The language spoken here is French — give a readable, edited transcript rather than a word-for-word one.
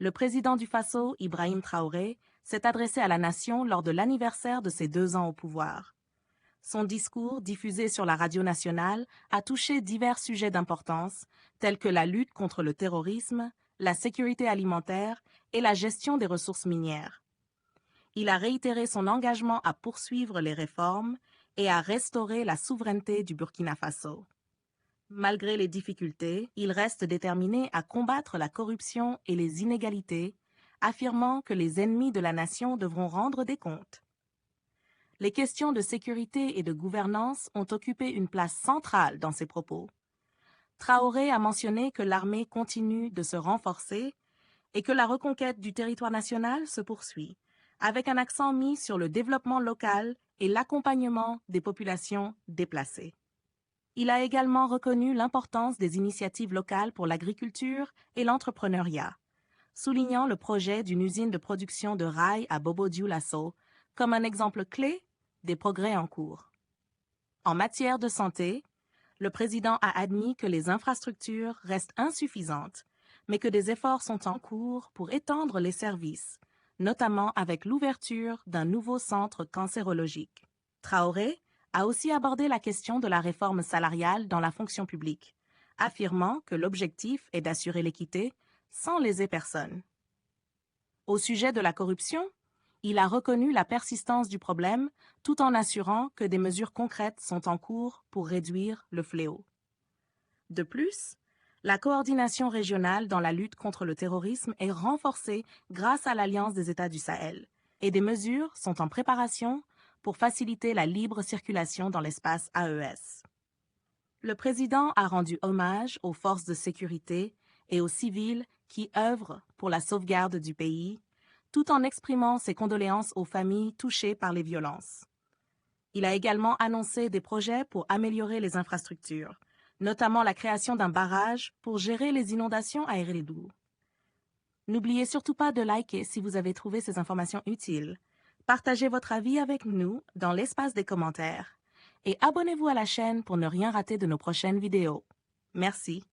Le président du Faso, Ibrahim Traoré, s'est adressé à la nation lors de l'anniversaire de ses 2 ans au pouvoir. Son discours, diffusé sur la radio nationale, a touché divers sujets d'importance, tels que la lutte contre le terrorisme, la sécurité alimentaire et la gestion des ressources minières. Il a réitéré son engagement à poursuivre les réformes et à restaurer la souveraineté du Burkina Faso. Malgré les difficultés, il reste déterminé à combattre la corruption et les inégalités, affirmant que les ennemis de la nation devront rendre des comptes. Les questions de sécurité et de gouvernance ont occupé une place centrale dans ses propos. Traoré a mentionné que l'armée continue de se renforcer et que la reconquête du territoire national se poursuit, avec un accent mis sur le développement local et l'accompagnement des populations déplacées. Il a également reconnu l'importance des initiatives locales pour l'agriculture et l'entrepreneuriat, soulignant le projet d'une usine de production de rails à Bobo-Dioulasso comme un exemple clé des progrès en cours. En matière de santé, le président a admis que les infrastructures restent insuffisantes, mais que des efforts sont en cours pour étendre les services, notamment avec l'ouverture d'un nouveau centre cancérologique. Traoré a aussi abordé la question de la réforme salariale dans la fonction publique, affirmant que l'objectif est d'assurer l'équité sans léser personne. Au sujet de la corruption, il a reconnu la persistance du problème tout en assurant que des mesures concrètes sont en cours pour réduire le fléau. De plus, la coordination régionale dans la lutte contre le terrorisme est renforcée grâce à l'Alliance des États du Sahel, et des mesures sont en préparation pour faciliter la libre circulation dans l'espace AES. Le président a rendu hommage aux forces de sécurité et aux civils qui œuvrent pour la sauvegarde du pays, tout en exprimant ses condoléances aux familles touchées par les violences. Il a également annoncé des projets pour améliorer les infrastructures, notamment la création d'un barrage pour gérer les inondations à Eredou. N'oubliez surtout pas de liker si vous avez trouvé ces informations utiles. Partagez votre avis avec nous dans l'espace des commentaires et abonnez-vous à la chaîne pour ne rien rater de nos prochaines vidéos. Merci.